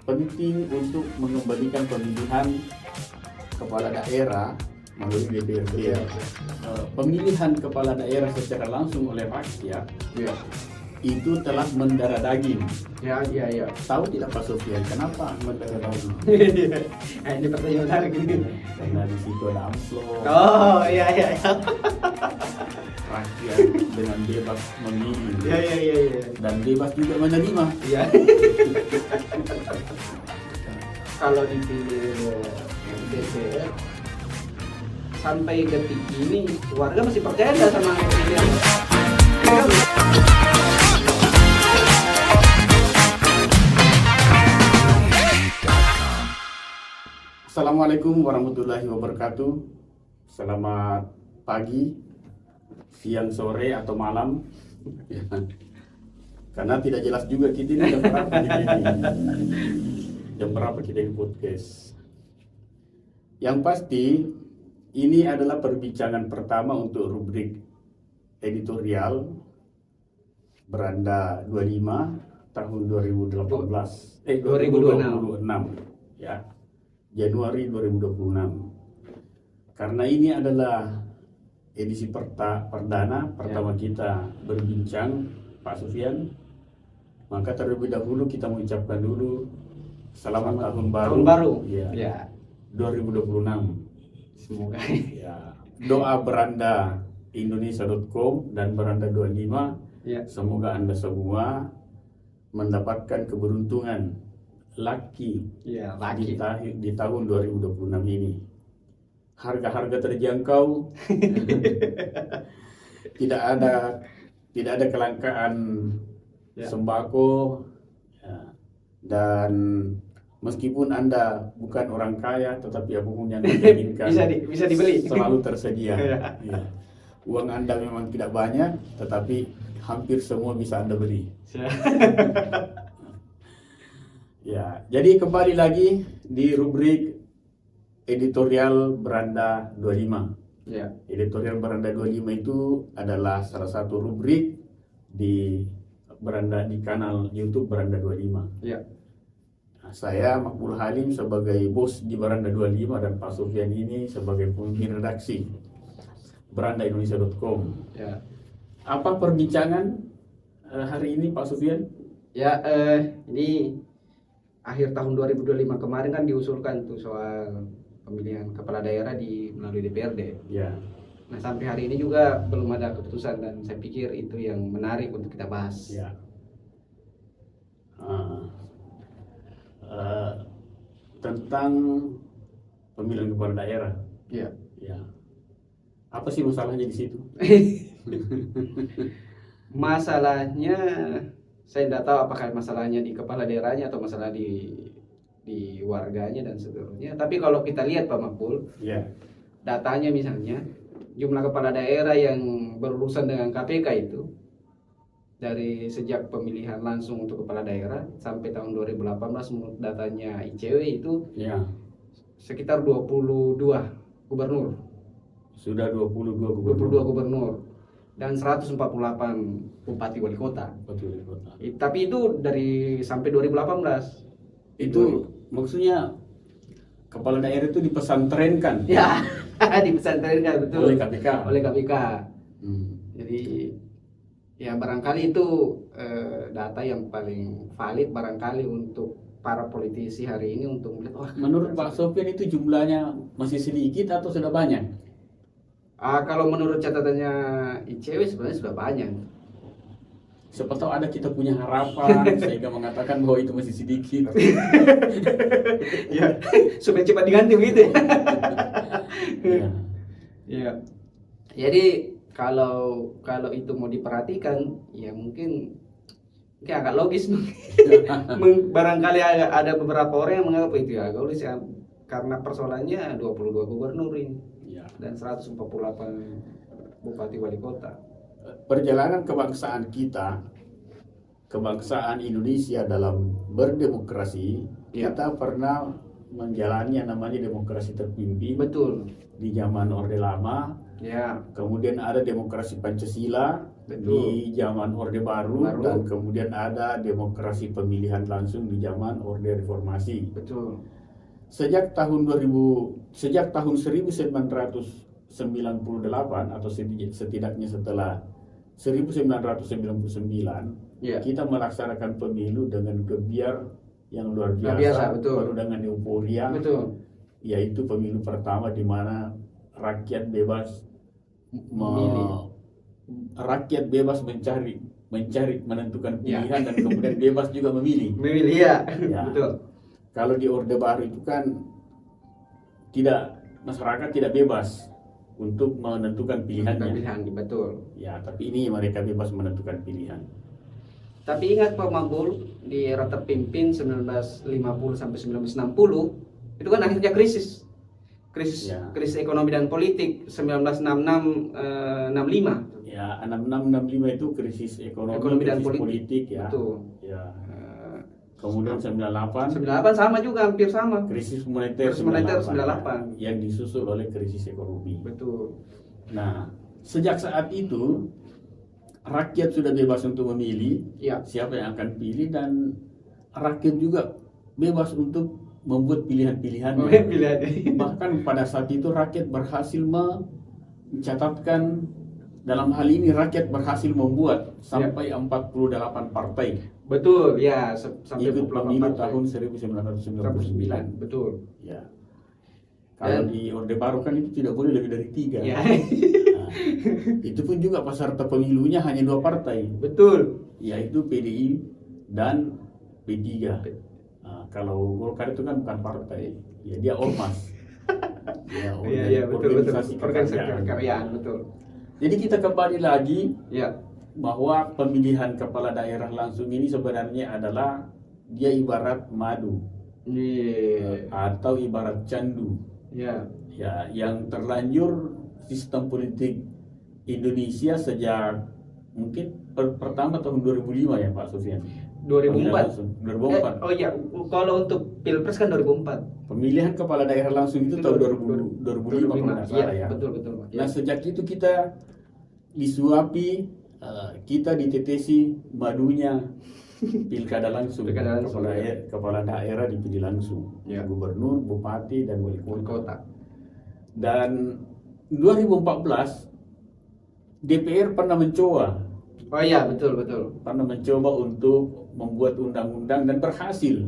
penting untuk mengembalikan pemilihan kepala daerah melalui DPRD. Pemilihan kepala daerah secara langsung oleh rakyat itu telah mendarah daging. Ya. Tahu tidak Pak Sofian kenapa mendarah daging? Ini pertanyaan menarik ini. Karena di situ ada amplop. Oh, iya. Rakyat dengan bebas memilih. Iya. Dan bebas juga menerima. Iya. Kalau dipilih DPR sampai detik ini warga masih percaya nggak sama pilihan? Assalamualaikum warahmatullahi wabarakatuh. Selamat pagi, siang, sore, atau malam. Karena tidak jelas juga kita ini jam berapa kita di podcast. Yang pasti ini adalah perbincangan pertama untuk rubrik editorial Beranda 25 tahun 2026 ya. Januari 2026. Karena ini adalah edisi perdana pertama kita berbincang, Pak Sofian. Maka terlebih dahulu kita mengucapkan dulu selamat tahun baru. Ya. 2026. Semoga Ya. Doa Beranda Indonesia.com dan Beranda 25. ya. Semoga Anda semua mendapatkan keberuntungan laki di tahun 2026 ini. Harga-harga terjangkau. tidak ada kelangkaan sembako ya. Dan meskipun Anda bukan orang kaya, tetapi apapun yang Anda inginkan bisa dibeli, selalu tersedia. Ya. Uang Anda memang tidak banyak, tetapi hampir semua bisa Anda beli. Ya, jadi kembali lagi di rubrik editorial Beranda 25. Ya. Editorial Beranda 25 itu adalah salah satu rubrik di kanal YouTube Beranda 25. Ya. Nah, saya Makbul Halim sebagai bos di Beranda 25 dan Pak Sofian ini sebagai pemimpin redaksi berandaindonesia.com. Ya. Apa perbincangan hari ini Pak Sofian? Ya, ini akhir tahun 2025 kemarin kan diusulkan tuh soal pemilihan kepala daerah melalui DPRD. Ya. Nah, sampai hari ini juga belum ada keputusan dan saya pikir itu yang menarik untuk kita bahas. Ya. Tentang pemilihan kepala daerah. Ya. Ya. Apa sih masalahnya di situ? Masalahnya saya tidak tahu apakah masalahnya di kepala daerahnya atau masalah di warganya dan seterusnya. Tapi kalau kita lihat Pak Makbul, datanya misalnya jumlah kepala daerah yang berurusan dengan KPK itu dari sejak pemilihan langsung untuk kepala daerah sampai tahun 2018 menurut datanya ICW itu sekitar 22 gubernur. Sudah 22 gubernur dan 148 bupati wali kota. Tapi itu dari sampai 2018. Itu maksudnya kepala daerah itu dipesantrenkan. Ya, dipesantrenkan betul. Oleh KPK. Jadi ya barangkali itu data yang paling valid barangkali untuk para politisi hari ini untuk melihat. Menurut Pak Sofian itu jumlahnya masih sedikit atau sudah banyak? Kalau menurut catatannya ICW sebenarnya sudah banyak. Siapa tahu ada kita punya harapan sehingga mengatakan bahwa itu masih sedikit. Ya, supaya cepat diganti begitu. Ya. Jadi kalau itu mau diperhatikan, ya mungkin agak logis. Barangkali ada beberapa orang yang menganggap itu agak logis ya, karena persoalannya 22 gubernur ini. Dan 148 bupati wali kota. Perjalanan kebangsaan kita, kebangsaan Indonesia dalam berdemokrasi, kita pernah menjalani yang namanya demokrasi terpimpin. Betul. Di zaman Orde Lama. Ya. Kemudian ada demokrasi Pancasila di zaman Orde Baru, dan kemudian ada demokrasi pemilihan langsung di zaman Orde Reformasi. Betul. Sejak tahun 1998 atau setidaknya setelah 1999, kita melaksanakan pemilu dengan gebiar yang luar biasa, betul. baru dengan euforia. Betul. Yaitu pemilu pertama di mana rakyat bebas menentukan pilihan dan kemudian bebas juga memilih. Ya. Betul. Kalau di Orde Baru itu kan masyarakat tidak bebas untuk menentukan pilihannya. Betul. Ya, tapi ini mereka bebas menentukan pilihan. Tapi ingat Pak Mabul, di era terpimpin 1950 sampai 1960 itu kan akhirnya krisis ekonomi dan politik 1966-65. Ya, 66-65 itu krisis ekonomi dan politik ya. Betul. Ya. Kemudian 98 sama juga, hampir sama. Krisis moneter 98 yang disusul oleh krisis ekonomi. Betul. Nah, sejak saat itu rakyat sudah bebas untuk memilih siapa yang akan pilih, dan rakyat juga bebas untuk membuat pilihan-pilihannya. Bahkan pada saat itu rakyat berhasil mencatatkan, dalam hal ini rakyat berhasil membuat sampai 48 partai. Betul, ya, sampai ikut pemilu tahun 1999. Betul. Ya. Kalau di Orde Baru kan itu tidak boleh lebih dari 3. Ya. Nah, itu pun juga peserta pemilunya hanya 2 partai. Betul. Yaitu PDI dan P3. Nah, kalau Golkar itu kan bukan partai, ya dia ormas. Betul. Organisasi kekaryaan, betul. Jadi kita kembali lagi bahwa pemilihan kepala daerah langsung ini sebenarnya adalah dia ibarat madu atau ibarat candu. Ya, yang terlanjur sistem politik Indonesia sejak mungkin pertama tahun 2005 ya Pak Sofyan. 2004. Oh iya, kalau untuk Pilpres kan 2004. Pemilihan kepala daerah langsung itu tahun 2005 kalau tidak salah ya. Betul. Nah, sejak itu kita disuapi, kita ditetesi madunya pilkada langsung. Kepala daerah dipilih langsung. Gubernur, bupati, dan wali kota. Dan 2014 DPR pernah mencoba. Oh iya, betul. Pernah mencoba untuk membuat undang-undang dan berhasil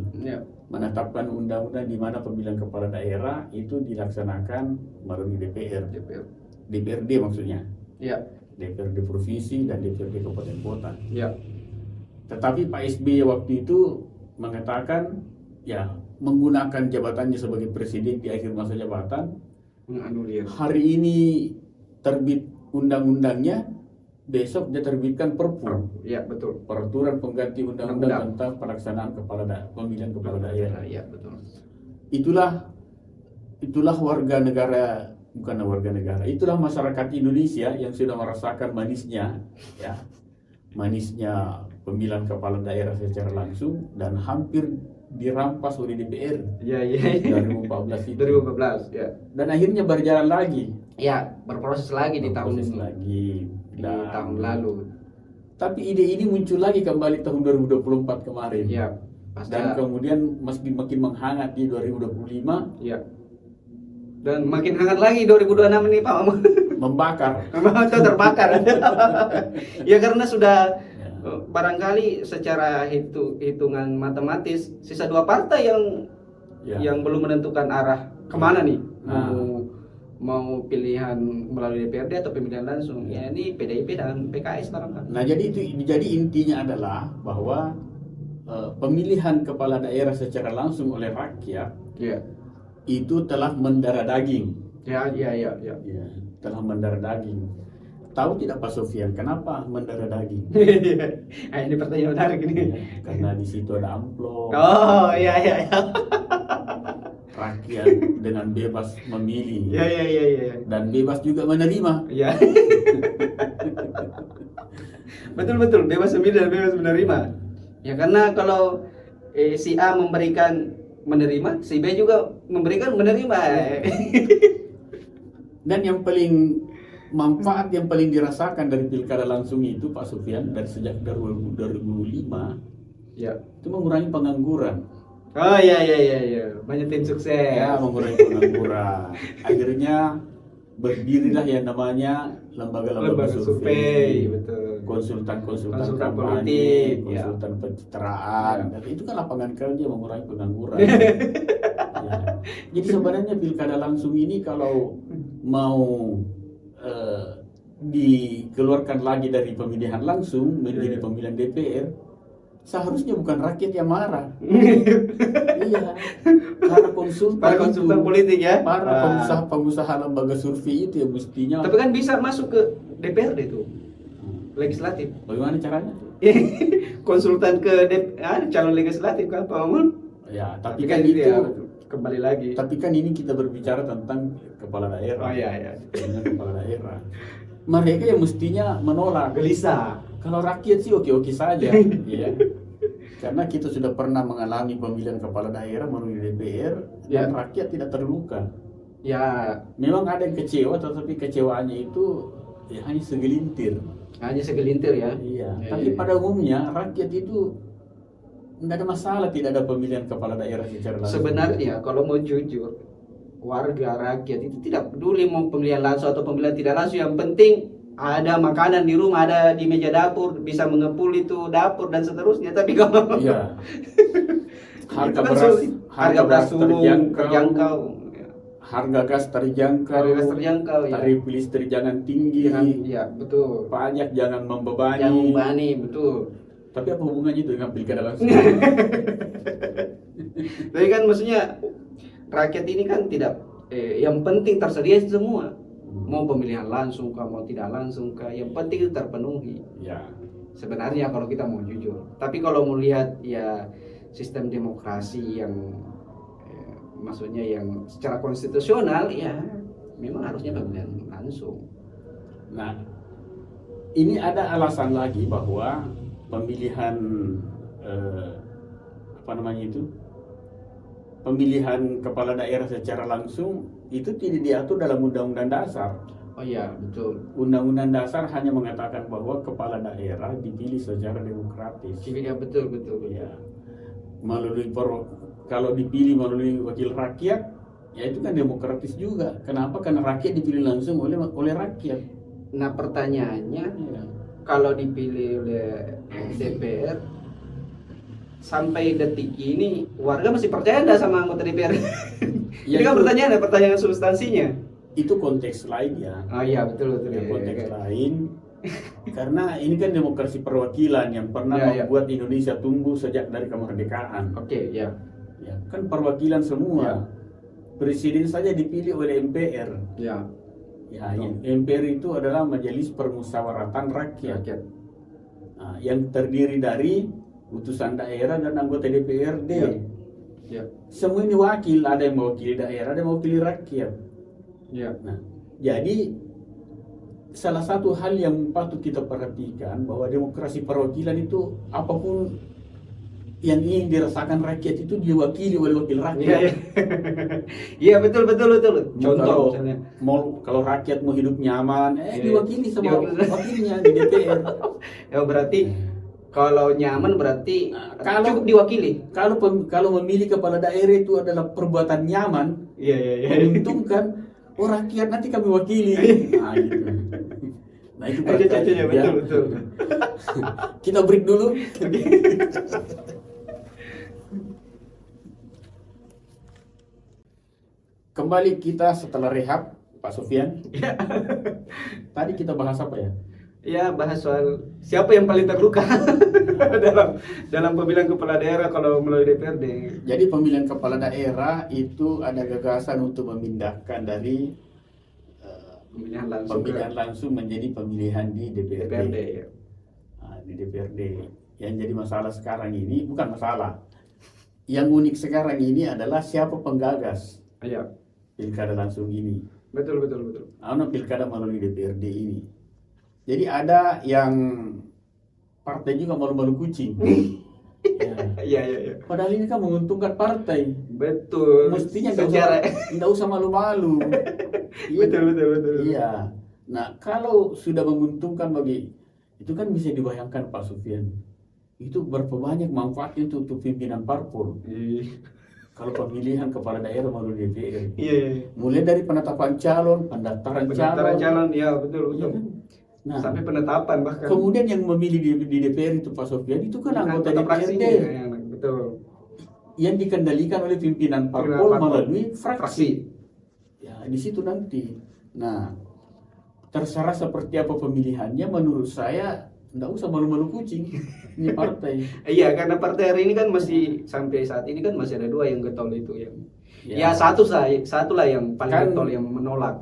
menetapkan undang-undang di mana pemilihan kepala daerah itu dilaksanakan melalui DPRD maksudnya. DPRD provinsi dan DPRD kabupaten kota. Tetapi Pak SBY waktu itu mengatakan menggunakan jabatannya sebagai presiden di akhir masa jabatan, hari ini terbit undang-undangnya, besok dia terbitkan Perpu. Betul. Peraturan pengganti undang-undang tentang pelaksanaan pemilihan kepala daerah. Betul. Itulah warga negara, bukan warga negara. Itulah masyarakat Indonesia yang sudah merasakan manisnya pemilihan kepala daerah secara langsung dan hampir dirampas oleh DPR. 2014 itu. 2014, Dan akhirnya berjalan lagi. Berproses lagi di tahun lalu. Tapi ide ini muncul lagi kembali tahun 2024 kemarin. Dan kemudian makin menghangat di 2025. Dan makin hangat lagi 2026 ini Pak. Membakar. Terbakar. Karena sudah barangkali secara hitungan matematis sisa 2 partai yang belum menentukan arah kemana nih. Mau pilihan melalui DPRD atau pemilihan langsung. Ini PDIP dan PKS barangkali. Nah, jadi intinya adalah bahwa pemilihan kepala daerah secara langsung oleh rakyat itu telah mendarah daging. Telah mendarah daging. Tahu tidak Pak Sofyan, kenapa mendarah daging? Ini pertanyaan menarik ini. Karena di situ ada amplop. Rakyat dengan bebas memilih. Dan bebas juga menerima. Betul, bebas memilih dan bebas menerima. Karena kalau si A memberikan menerima, si B juga memberikan menerima. Dan yang paling manfaat yang paling dirasakan dari pilkada langsung itu Pak Sufyan dari sejak 2005 Ya. itu mengurangi pengangguran. Oh iya, banyak tim sukses. Ya, mengurangi pengangguran. Akhirnya berdirilah yang namanya lembaga-lembaga survei, betul. konsultan Konsultan kampanye, politik, konsultan pencitraan. Dan itu kan lapangan kerja mengurangi pengangguran. Ya. Jadi sebenarnya pilkada langsung ini kalau mau dikeluarkan lagi dari pemilihan langsung menjadi pemilihan DPR, seharusnya bukan rakyat yang marah. Iya, para konsultan politik ya, para pengusaha lembaga survei itu yang mestinya. Tapi kan bisa masuk ke DPRD itu, legislatif. Bagaimana caranya? Konsultan ke calon legislatif kan, Pak Mamun? Ya, tapi kan itu ya, kembali lagi. Tapi kan ini kita berbicara tentang kepala daerah. Oh iya. Dengan kepala daerah. Mereka yang mestinya menolak. Gelisah. Kalau rakyat sih oke-oke saja, ya. Karena kita sudah pernah mengalami pemilihan kepala daerah melalui DPR dan rakyat tidak terluka. Ya, memang ada yang kecewa, tetapi kecewaannya itu ya hanya segelintir. Hanya segelintir ya. Iya. Tapi pada umumnya rakyat itu tidak ada masalah tidak ada pemilihan kepala daerah secara langsung. Sebenarnya kalau mau jujur, warga rakyat itu tidak peduli mau pemilihan langsung atau pemilihan tidak langsung, yang penting ada makanan di rumah, ada di meja dapur, bisa mengepul itu dapur dan seterusnya. Tapi kalau harga beras terjangkau, harga gas terjangkau, tarif listrik jangan tinggi, ya betul. Pajak jangan membebani, betul. Tapi apa hubungannya itu dengan pilkada langsung? Tapi kan maksudnya rakyat ini kan tidak, yang penting tersedia semua. Mau pemilihan langsung kah, mau tidak langsung kah, yang penting itu terpenuhi. Ya. Sebenarnya kalau kita mau jujur. Tapi kalau mau lihat ya sistem demokrasi yang maksudnya yang secara konstitusional ya memang harusnya pemilihan langsung. Nah, ini ada alasan lagi bahwa pemilihan pemilihan kepala daerah secara langsung itu tidak diatur dalam Undang-Undang Dasar. Oh iya, betul. Undang-Undang Dasar hanya mengatakan bahwa kepala daerah dipilih secara demokratis. Iya, betul. Ya. Kalau dipilih melalui wakil rakyat, ya itu kan demokratis juga. Kenapa? Karena rakyat dipilih langsung oleh rakyat. Nah, pertanyaannya, kalau dipilih oleh DPR sampai detik ini warga masih percaya nggak sama anggota DPR? Ini kan pertanyaan substansinya. Itu konteks lain ya. Oh iya, betul. Konteks lain. Karena ini kan demokrasi perwakilan yang pernah membuat Indonesia tumbuh sejak dari kemerdekaan. Oke, ya. Kan perwakilan semua. Presiden saja dipilih oleh MPR. Ya. MPR itu adalah Majelis Permusyawaratan Rakyat. Nah, yang terdiri dari utusan daerah dan anggota DPRD. Ya. Semua ini wakil, ada yang mewakili daerah, ada yang mewakili rakyat. Ya. Nah, jadi salah satu hal yang patut kita perhatikan bahwa demokrasi perwakilan itu apapun yang ingin dirasakan rakyat itu diwakili oleh wakil rakyat. Iya, betul. Contoh kalau rakyat mau hidup nyaman, diwakili sama wakilnya di DPR. Ya berarti kalau nyaman berarti cukup diwakili. Kalau memilih kepala daerah itu adalah perbuatan nyaman, menguntungkan, rakyat nanti kami wakili. Nah, gitu. Nah, itu betul. Kita break dulu. Kembali kita setelah rehab, Pak Sufyan. Tadi kita bahas apa ya? Ya, bahas soal siapa yang paling terluka dalam pemilihan kepala daerah kalau melalui DPRD. Jadi pemilihan kepala daerah itu ada gagasan untuk memindahkan dari pemilihan langsung menjadi pemilihan di DPRD. Nah, di DPRD. Yang jadi masalah sekarang ini bukan masalah. Yang unik sekarang ini adalah siapa penggagas pilkada langsung ini. Betul. Pilkada melalui DPRD ini. Jadi ada yang partai juga malu-malu kucing. Iya. Padahal ini kan menguntungkan partai. Betul. Mestinya nggak usah malu-malu. Betul. Iya. Nah, kalau sudah menguntungkan bagi, itu kan bisa dibayangkan Pak Sufyan, itu berapa banyak manfaatnya itu untuk pimpinan parpol. Kalau pemilihan kepala daerah melalui DPR, mulai dari penetapan calon, pendaftaran calon, ya betul. kan? Nah, sampai penetapan bahkan. Kemudian yang memilih di DPR itu Pak Sofyan itu kan anggota DPRD, betul. Yang dikendalikan oleh pimpinan parpol melalui fraksi. Ya, di situ nanti. Nah, terserah seperti apa pemilihannya, menurut saya nggak usah malu-malu kucing ini partai. Iya, karena partai hari ini kan masih sampai saat ini kan masih ada 2 yang getol itu ya satu lah yang paling kan, getol yang menolak.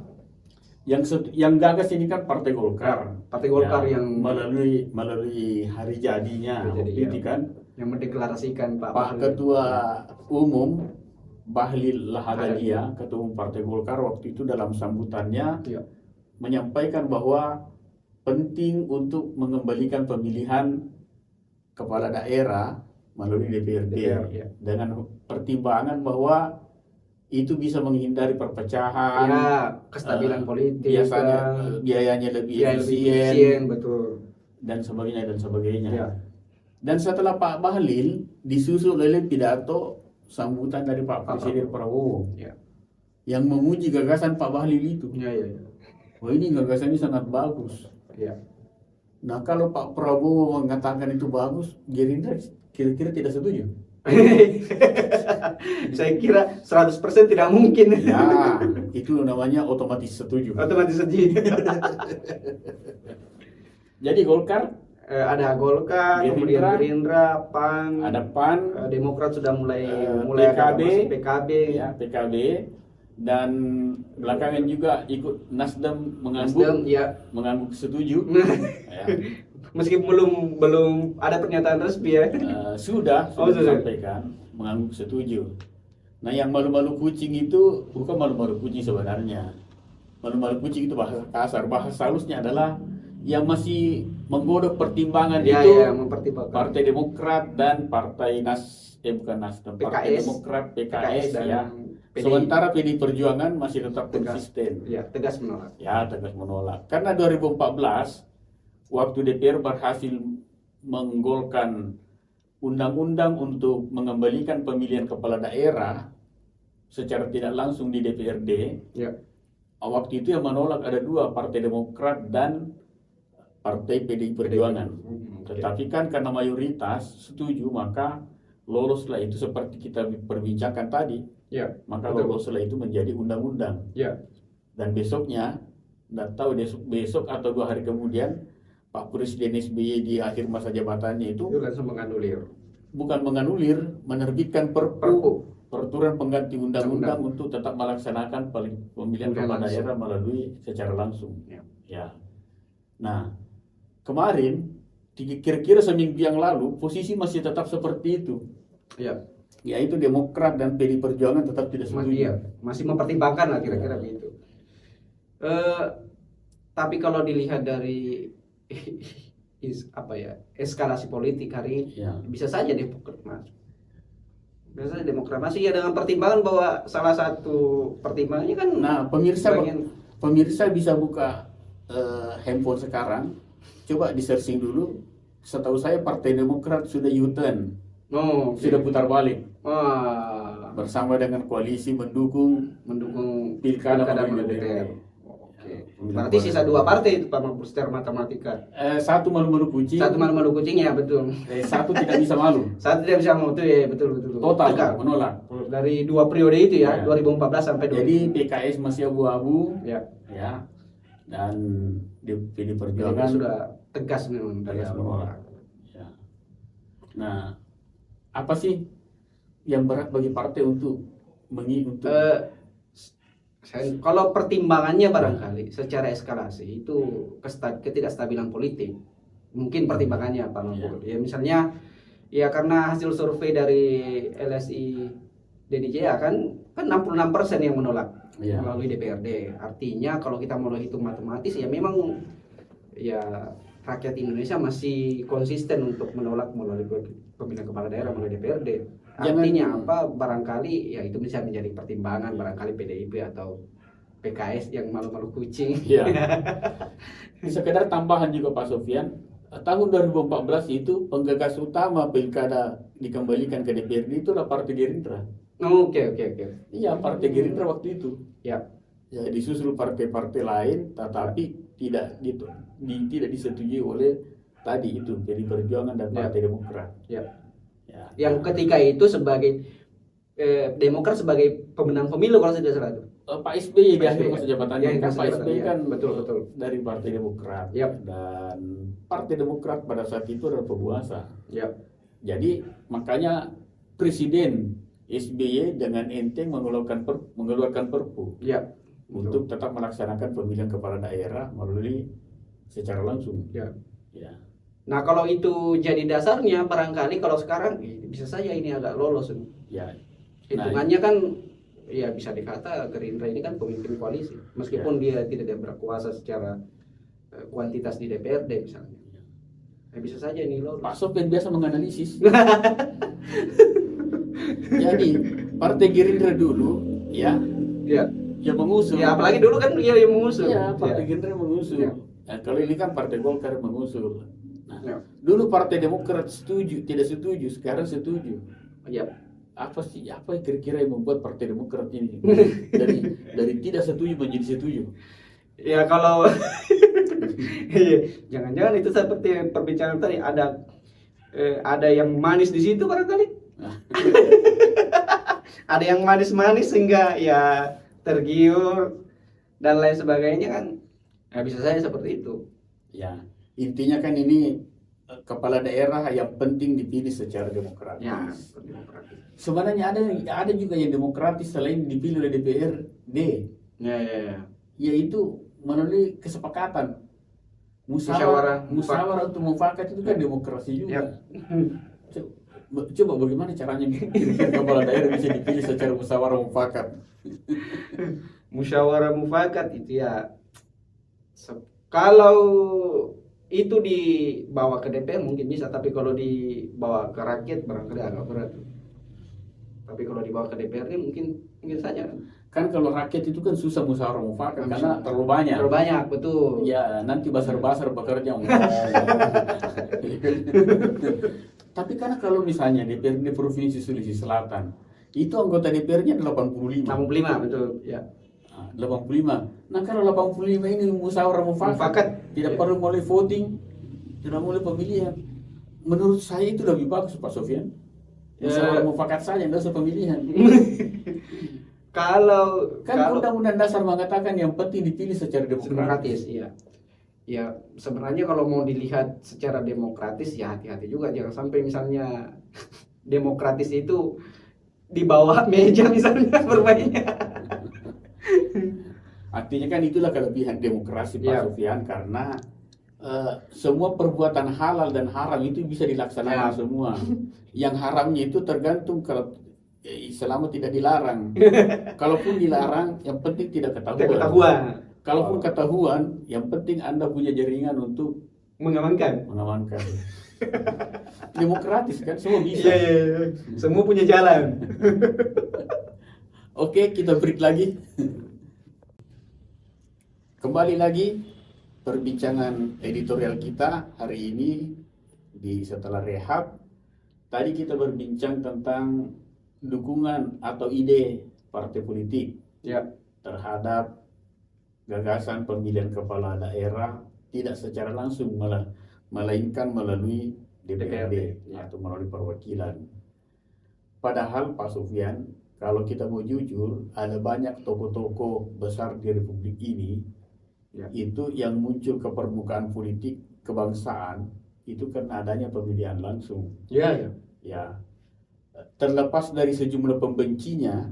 Yang gagas ini kan Partai Golkar. Partai Golkar yang melalui hari jadinya itu kan yang mendeklarasikan Pak Ketua Umum Bahlil Lahadalia, Ketua Umum Partai Golkar waktu itu dalam sambutannya menyampaikan bahwa penting untuk mengembalikan pemilihan kepala daerah melalui DPRD dengan pertimbangan bahwa itu bisa menghindari perpecahan, kestabilan politik, biasanya biayanya lebih efisien, betul, dan sebagainya. Dan setelah Pak Bahlil disusul oleh pidato sambutan dari Pak Presiden Prabowo yang memuji gagasan Pak Bahlil itu. Wah, ini gagasannya sangat bagus. Nah, kalau Pak Prabowo mengatakan itu bagus, Gerindra kira-kira tidak setuju? Saya kira 100% tidak mungkin. Ya, itu namanya otomatis setuju. Jadi Golkar, ada Golkar, kemudian Gerindra, PAN, ada PAN, Demokrat sudah mulai PKB, dan belakangan juga ikut Nasdem mengangguk setuju. Meskipun belum ada pernyataan resmi ya. Sudah disampaikan mengangguk setuju. Nah, yang malu-malu kucing itu bukan malu-malu kucing sebenarnya. Malu-malu kucing itu bahasa kasar. Bahasa halusnya adalah yang masih menggodok pertimbangan Partai Demokrat dan Partai Partai Demokrat, PKS dan sementara PD Perjuangan masih tetap konsisten. Tegas menolak. Karena 2014 waktu DPR berhasil menggolkan undang-undang untuk mengembalikan pemilihan kepala daerah secara tidak langsung di DPRD. Waktu itu yang menolak ada 2, Partai Demokrat dan Partai PDI Perjuangan. Tetapi kan karena mayoritas setuju, maka loloslah itu seperti kita perbincangkan tadi. Maka loloslah itu menjadi undang-undang. Dan besoknya, tidak tahu besok atau 2 hari kemudian, Pak Presiden SBY di akhir masa jabatannya itu langsung menganulir. Bukan menganulir, menerbitkan peraturan pengganti undang-undang untuk tetap melaksanakan pemilihan kepala daerah melalui secara langsung. Nah, kemarin kira-kira seminggu yang lalu posisi masih tetap seperti itu. Yaitu Demokrat dan PD Perjuangan tetap tidak setuju. Masih mempertimbangkan lah kira-kira begitu. Tapi kalau dilihat dari eskalasi politik hari ini, bisa saja Demokrat masih dengan pertimbangan bahwa salah satu pertimbangannya kan. Nah, pemirsa bisa buka handphone sekarang, coba di searching dulu. Setahu saya Partai Demokrat sudah U-turn, sudah putar balik, bersama dengan koalisi mendukung pilkada DPR. Berarti sisa 2 partai itu Pak Mahfud secara matematika. Satu malu-malu kucing. Ya betul. Satu tidak bisa malu. Satu tidak bisa malu itu ya betul. Total menolak. Dari 2 periode itu 2014 sampai 2020. Jadi PKS masih abu-abu. Dan di PD Perjuangan sudah tegas memang dari menolak. Nah, apa sih yang berat bagi partai untuk kalau pertimbangannya barangkali secara eskalasi itu ketidakstabilan politik. Mungkin pertimbangannya Pak Mahfud. Misalnya karena hasil survei dari LSI DDJA kan 66% yang menolak melalui DPRD. Artinya kalau kita mau hitung matematis memang rakyat Indonesia masih konsisten untuk menolak melalui pemilihan kepala daerah melalui DPRD. Artinya barangkali itu bisa menjadi pertimbangan barangkali PDIP atau PKS yang malu-malu kucing. Iya. Sekedar tambahan juga Pak Sofian, tahun 2014 itu penggagas utama pilkada dikembalikan ke DPRD itu adalah Partai Gerindra. Oke. Iya, Partai Gerindra waktu itu. Ya. Ya, disusul partai-partai lain, tetapi tidak tidak disetujui oleh tadi itu PDI Perjuangan dan Partai Demokrat. Ya. Ya. Yang ketika itu sebagai Demokrat sebagai pemenang pemilu kalau tidak salah itu. Pak SBY di Pak akhir SBY. masa jabatannya. Ya, Pak SBY kan betul. dari Partai Demokrat. Yap. Dan Partai Demokrat pada saat itu adalah penguasa. Ya. Jadi makanya Presiden SBY dengan enteng mengeluarkan perpu Ya. untuk tetap melaksanakan pemilihan kepala daerah melalui secara langsung. Ya. Ya. Nah kalau itu jadi dasarnya, barangkali kalau sekarang bisa saja ini agak lolos. Ya. Hitungannya kan ya bisa dikata Gerindra ini kan pemimpin koalisi, meskipun dia tidak berkuasa secara kuantitas di DPRD misalnya. Bisa saja ini lolos. Pak Sofian biasa menganalisis. Jadi Partai Gerindra dulu ya mengusung. Ya apalagi dulu kan dia yang mengusung. Ya, Partai Gerindra mengusung. Ya. Nah, kalau ini kan Partai Golkar mengusung. Nah, Ya. dulu Partai Demokrat tidak setuju, sekarang setuju. Ya. Apa kira-kira yang membuat Partai Demokrat ini dari tidak setuju menjadi setuju? Ya kalau jangan-jangan itu seperti perbincangan tadi, ada yang manis di situ barangkali. Ada yang manis-manis sehingga ya tergiur dan lain sebagainya kan. Ya bisa saja seperti itu. Ya, intinya kan ini kepala daerah yang penting dipilih secara demokratis. Ya, demokratis. Sebenarnya ada juga yang demokratis selain dipilih oleh DPRD. Ya. Yaitu melalui kesepakatan musyawarah untuk mufakat itu kan demokrasi juga. Ya. Coba bagaimana caranya kepala daerah bisa dipilih secara musyawarah mufakat? Musyawarah mufakat itu ya kalau itu dibawa ke DPR mungkin bisa, tapi kalau dibawa ke rakyat barangkali agak berat. Tapi kalau dibawa ke DPRD mungkin saja. Kan kalau rakyat itu kan susah musyawarah mufakat karena terlalu banyak. Terlalu banyak, betul. Ya, nanti basar-basar bekerja. Tapi karena kalau misalnya DPRD Provinsi Sulawesi Selatan, itu anggota DPR-nya 85. 65, betul, ya. 85. Nah, kalau 85 ini musyawarah mufakat, tidak perlu mulai voting, tidak mulai pemilihan. Menurut saya itu lebih bagus, Pak Sofian. Musyawarah mufakat saja, tidak usah pemilihan. Kalau Undang-Undang Dasar mengatakan yang penting dipilih secara demokratis. Iya. Ya, sebenarnya kalau mau dilihat secara demokratis ya hati-hati juga, jangan sampai misalnya demokratis itu di bawah meja misalnya bermainnya. Artinya kan itulah kelebihan demokrasi Pak Sofian, karena semua perbuatan halal dan haram itu bisa dilaksanakan semua. Yang haramnya itu tergantung kalau selama tidak dilarang. Kalaupun dilarang, yang penting tidak ketahuan. Kalaupun ketahuan, yang penting Anda punya jaringan untuk mengamankan. Demokratis kan, semua bisa. Iya. Semua punya jalan. Oke, kita break lagi. Kembali lagi perbincangan editorial kita hari ini setelah rehab. Tadi kita berbincang tentang dukungan atau ide partai politik terhadap gagasan pemilihan kepala daerah tidak secara langsung melainkan melalui DPRD atau melalui perwakilan. Padahal Pak Sofian, kalau kita mau jujur, ada banyak tokoh-tokoh besar di Republik ini itu yang muncul ke permukaan politik kebangsaan itu karena adanya pemilihan langsung. Ya. Terlepas dari sejumlah pembencinya,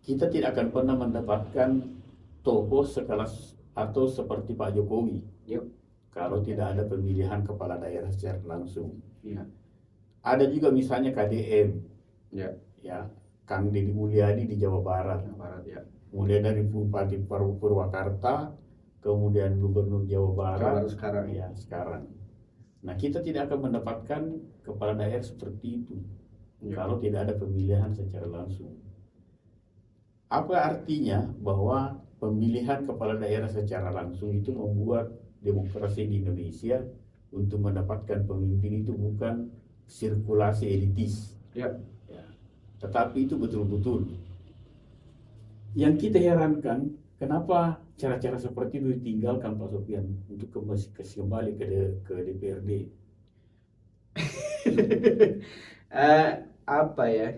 kita tidak akan pernah mendapatkan tokoh sekelas atau seperti Pak Jokowi kalau tidak ada pemilihan kepala daerah secara langsung. Ada juga misalnya KDM, Kang Deddy Mulyadi di Jawa Barat, mulai dari Bupati Purwakarta, kemudian Gubernur Jawa Barat, sekarang. Nah, kita tidak akan mendapatkan kepala daerah seperti itu kalau tidak ada pemilihan secara langsung. Apa artinya? Bahwa pemilihan kepala daerah secara langsung itu membuat demokrasi di Indonesia untuk mendapatkan pemimpin itu bukan sirkulasi elitis, Ya. ya, tetapi itu betul-betul. Yang kita herankan, kenapa cara-cara seperti itu ditinggalkan Pak Sofian untuk kembali ke DPRD? Apa ya?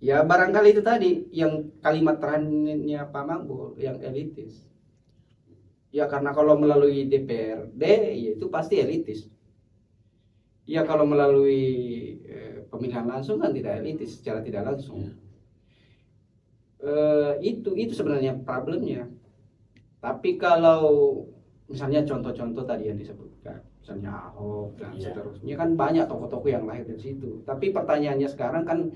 Ya barangkali itu tadi yang kalimat terakhirnya Pak Makbul yang elitis. Ya karena kalau melalui DPRD ya itu pasti elitis. Ya kalau melalui pemilihan langsung kan tidak elitis secara tidak langsung. Itu sebenarnya problemnya. Tapi kalau misalnya contoh-contoh tadi yang disebutkan, misalnya Ahok dan seterusnya kan banyak tokoh-tokoh yang lahir dari situ. Tapi pertanyaannya sekarang kan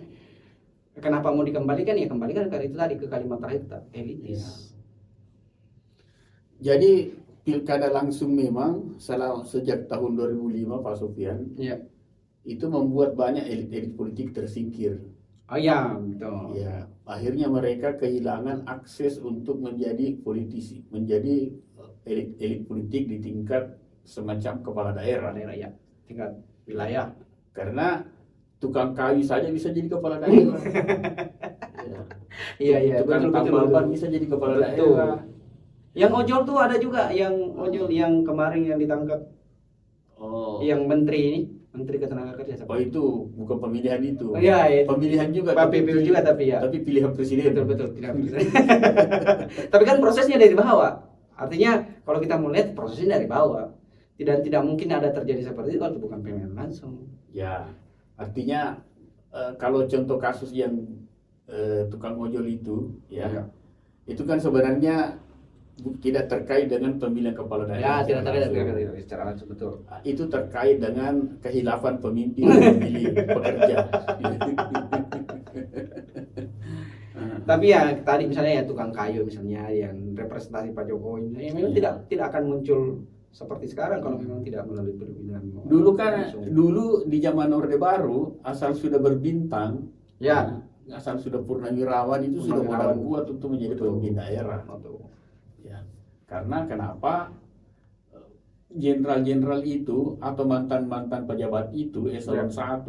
kenapa mau dikembalikan? Ya kembalikan karena itu tadi ke kalimat terakhir elitis. Jadi pilkada langsung memang sejak tahun 2005 Pak Sofian, itu membuat banyak elit-elit politik tersingkir. Oh ya, betul. Ya, akhirnya mereka kehilangan akses untuk menjadi politisi, menjadi elit politik di tingkat semacam kepala daerah. Ya, tingkat wilayah. Karena tukang kayu saja bisa jadi kepala daerah. Iya, tukang tambal bisa jadi kepala daerah. Yang ojol tuh ada juga, yang ojol yang kemarin yang ditangkap. Oh. Yang Menteri Ketenagakerjaan. Oh itu bukan pemilihan itu. Oh iya, itu. Pemilihan juga. PPU juga tapi ya. Tapi pilihan presiden. Betul, pilihan presiden. Tapi kan prosesnya dari bawah. Artinya kalau kita mau lihat prosesnya dari bawah. Tidak mungkin ada terjadi seperti itu kalau bukan pemilihan langsung. Ya, artinya kalau contoh kasus yang tukang ojol itu, ya. Itu kan sebenarnya tidak terkait dengan pemilihan kepala daerah. Ya, tidak terkait secara langsung, betul. Itu terkait dengan kehilafan pemimpin memilih pekerja. Tapi ya tadi misalnya ya tukang kayu misalnya yang representasi Pak Jokowi, memang tidak akan muncul seperti sekarang kalau memang tidak melalui pemilihan. Dulu di zaman Orde Baru asal sudah berbintang, asal sudah purnawirawan itu sudah modal kuat untuk menjadi pemimpin daerah. Ya, karena kenapa jenderal-jenderal itu atau mantan-mantan pejabat itu eselon 1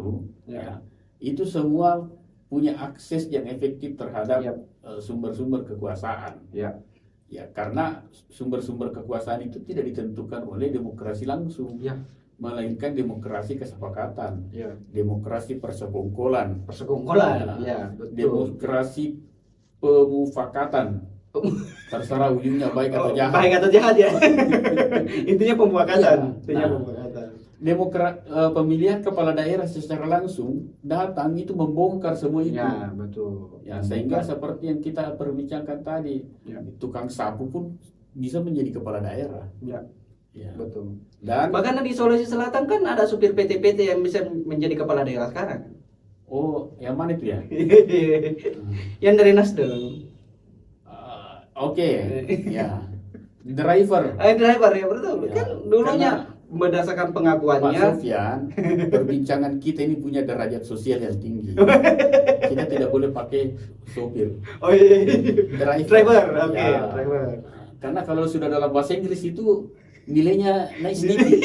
itu semua punya akses yang efektif terhadap sumber-sumber kekuasaan. Ya, karena sumber-sumber kekuasaan itu tidak ditentukan oleh demokrasi langsung, melainkan demokrasi kesepakatan, demokrasi persekongkolan, demokrasi pemufakatan. Terserah ujungnya baik atau jahat. Baik atau jahat ya. Intinya pemufakatan. Pemilihan kepala daerah secara langsung datang itu membongkar semua itu. Ya, betul. Ya, sehingga seperti yang kita perbincangkan tadi, tukang sapu pun bisa menjadi kepala daerah. Ya, betul. Dan bahkan di Sulawesi Selatan kan ada supir PT-PT yang bisa menjadi kepala daerah sekarang. Oh, yang mana itu ya? Yang dari Nasdem. Oke, ya. Driver ya betul. Kan dulunya berdasarkan pengakuannya Pak Sofian, perbincangan kita ini punya derajat sosial yang tinggi. Kita tidak boleh pakai sopir. Oh iya. Driver. Driver. Karena kalau sudah dalam bahasa Inggris itu nilainya naik sedikit.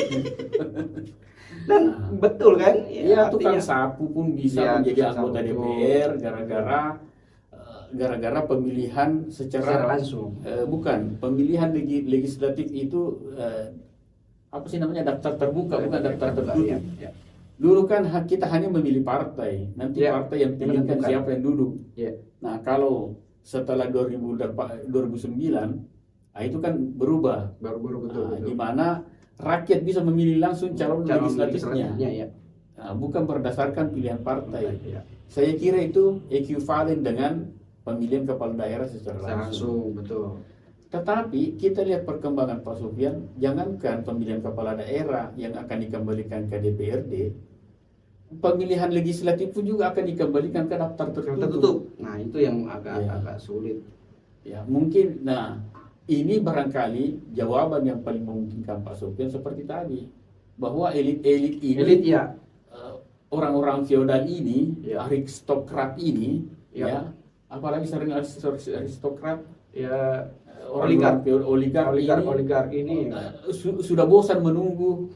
Dan betul kan? Ya, tukang sapu pun bisa menjadi anggota DPR gara-gara pemilihan secara langsung. Bukan, pemilihan legislatif itu apa sih namanya, daftar terbuka, bukan daftar tertutup. Dulu kan kita hanya memilih partai, nanti partai yang pilihkan siapa yang duduk. Nah, kalau setelah 2009, itu kan berubah. Betul. Di mana rakyat bisa memilih langsung calon legislatifnya. Bukan berdasarkan pilihan partai. Saya kira itu ekuivalen dengan pemilihan kepala daerah secara langsung. Betul. Tetapi kita lihat perkembangan Pak Sofian, jangankan pemilihan kepala daerah yang akan dikembalikan ke DPRD, pemilihan legislatif pun juga akan dikembalikan ke daftar tertutup. Nah, itu yang agak sulit. Ya, mungkin. Nah, ini barangkali jawaban yang paling memungkinkan Pak Sofian seperti tadi, bahwa elit-elit ini, orang-orang feodal ini, aristokrat ini, apalagi sering aristokrat, oligark ini sudah bosan menunggu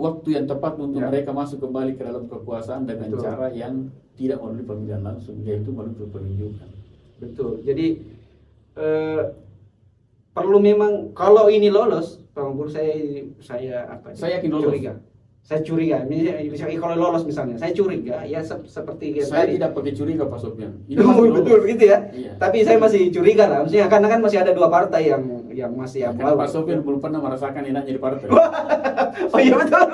waktu yang tepat untuk mereka masuk kembali ke dalam kekuasaan dengan cara yang tidak melalui pemilihan langsung, yaitu melalui penunjukan. Betul. Jadi perlu memang kalau ini lolos, Pak Mabul, saya yakin lolos. Saya curiga. Misalnya kalau lolos misalnya, saya curiga ya seperti saya tadi. tidak pakai curiga Pak Sofyan. Betul begitu ya. Iya. Tapi saya masih curiga lah. Maksudnya karena kan masih ada dua partai yang masih karena Pak Sofyan belum pernah merasakan enaknya di partai. Oh iya betul.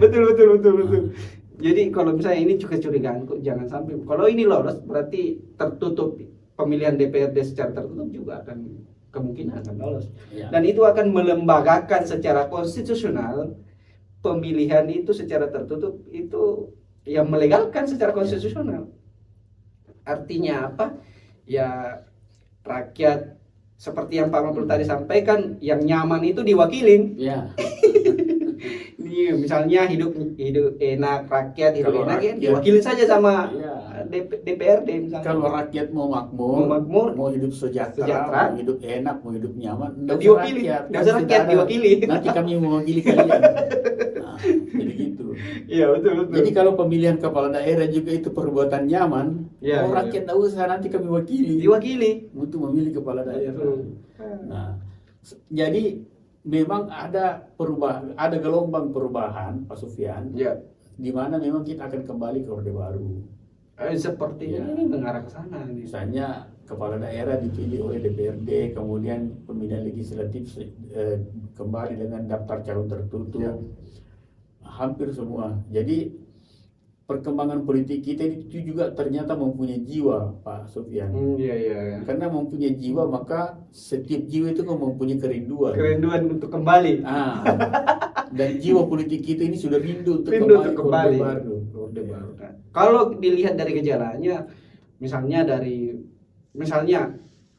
betul. Jadi kalau misalnya ini juga curigaan, jangan sampai kalau ini lolos berarti tertutup pemilihan DPRD secara tertutup juga akan kemungkinan akan lolos. Ya. Dan itu akan melembagakan secara konstitusional pemilihan itu secara tertutup, itu yang melegalkan secara konstitusional. Artinya apa? Ya rakyat seperti yang Pak Mabul tadi sampaikan, yang nyaman itu diwakilin. Ya. Misalnya hidup enak, rakyat hidup enak ya diwakilin saja sama DPRD misalnya. Kalau rakyat mau makmur, mau hidup sejahtera, mau hidup enak, mau hidup nyaman, diwakili. Rakyat diwakili. Nanti kami mewakili kalian. Nah, jadi gitu. Iya betul. Jadi kalau pemilihan kepala daerah juga itu perbuatan nyaman, rakyat tahu usah nanti kami diwakili untuk memilih kepala daerah. Nah, jadi memang ada gelombang perubahan, Pak Sufyan, di mana memang kita akan kembali ke Orde Baru. Sepertinya ini mengarah ke sana. Misalnya kepala daerah dipilih oleh DPRD, kemudian pemilihan legislatif kembali dengan daftar calon tertutup, hampir semua. Jadi perkembangan politik kita itu juga ternyata mempunyai jiwa, Pak Sofyan. Iya. Karena mempunyai jiwa, maka setiap jiwa itu mempunyai kerinduan. Kerinduan untuk kembali. Dan jiwa politik kita ini sudah rindu untuk kembali. Orde Baru. Kalau dilihat dari gejalanya, misalnya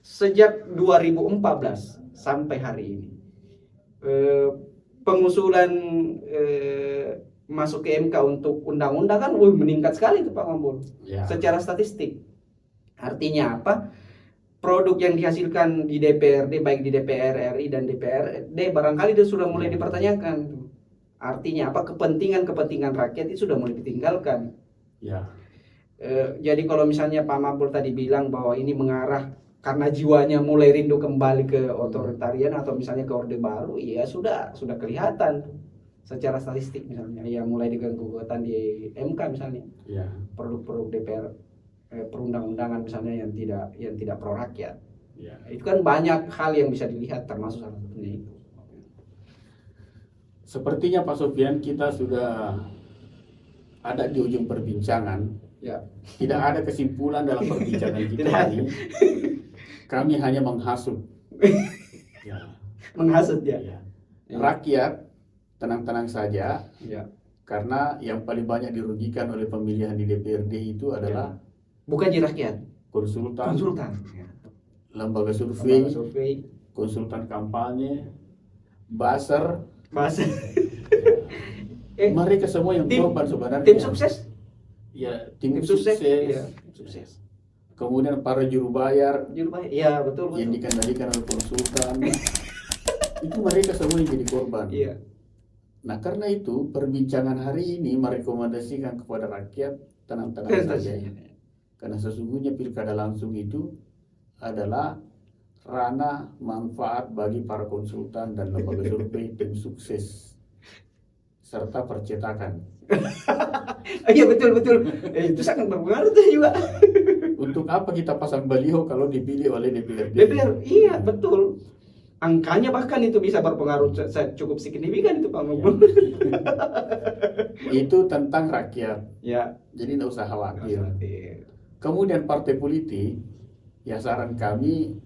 sejak 2014 sampai hari ini, pengusulan masuk ke MK untuk undang-undang kan meningkat sekali itu Pak Mabul. Secara statistik. Artinya apa? Produk yang dihasilkan di DPRD, baik di DPR RI dan DPRD, barangkali itu sudah mulai dipertanyakan. Artinya apa? Kepentingan rakyat itu sudah mulai ditinggalkan. Jadi kalau misalnya Pak Mabul tadi bilang bahwa ini mengarah karena jiwanya mulai rindu kembali ke otoritarian atau misalnya ke Orde Baru, ya sudah kelihatan secara statistik misalnya, ya mulai diganggu-gangguan di MK misalnya, produk-produk DPR perundang-undangan misalnya yang tidak pro rakyat, itu kan banyak hal yang bisa dilihat, termasuk salah satunya itu. Sepertinya Pak Sofyan, kita sudah ada di ujung perbincangan. Tidak ada kesimpulan dalam perbincangan kita ini. Kami hanya menghasut. Menghasut Rakyat tenang-tenang saja, karena yang paling banyak dirugikan oleh pemilihan di DPRD itu adalah bukan di rakyat, konsultan, lembaga survei, konsultan kampanye, buzzer. Mereka semua yang korban sebenarnya. Tim sukses, tim sukses. Kemudian para juru bayar, betul. Yang dikendalikan oleh konsultan. Itu mereka semua yang jadi korban. Nah, karena itu perbincangan hari ini merekomendasikan kepada rakyat tenang-tenang saja. Karena sesungguhnya pilkada langsung itu adalah ranah manfaat bagi para konsultan dan lembaga survei, tim sukses, serta percetakan. Iya betul. Itu sangat berpengaruh tuh juga. Untuk apa kita pasang baliho kalau dipilih oleh DPRD? Iya betul. Angkanya bahkan itu bisa berpengaruh cukup signifikan itu Pak Mabul. Itu tentang rakyat. Jadi tidak usah khawatir. Kemudian partai politik, saran kami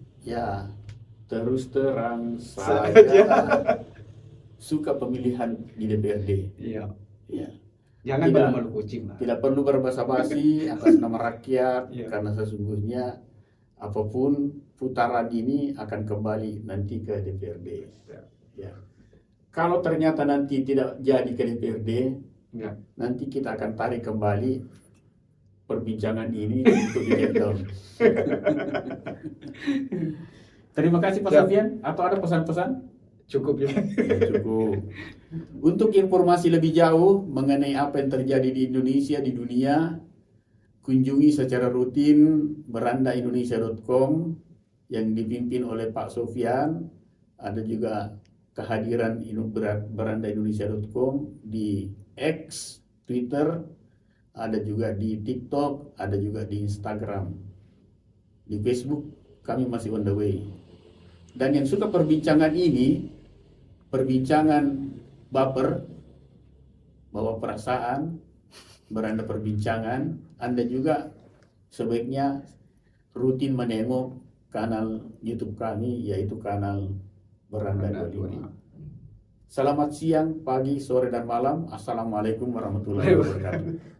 terus terang saja suka pemilihan di DPRD. Jangan malu kucing lah. Tidak perlu berbasa-basi atas nama rakyat, karena sesungguhnya apapun putaran ini akan kembali nanti ke DPRD. Kalau ternyata nanti tidak jadi ke DPRD, nanti kita akan tarik kembali perbincangan ini untuk di take down. Terima kasih Pak Sofian. Atau ada pesan-pesan? Cukup ya. Cukup. Untuk informasi lebih jauh mengenai apa yang terjadi di Indonesia, di dunia, kunjungi secara rutin berandaindonesia.com yang dipimpin oleh Pak Sofian. Ada juga kehadiran berandaindonesia.com di X, Twitter, ada juga di TikTok, ada juga di Instagram. Di Facebook kami masih on the way. Dan yang suka perbincangan ini, perbincangan baper, bawa perasaan, beranda perbincangan, Anda juga sebaiknya rutin menengok kanal YouTube kami, yaitu kanal Beranda 25. Selamat siang, pagi, sore, dan malam. Assalamualaikum warahmatullahi wabarakatuh.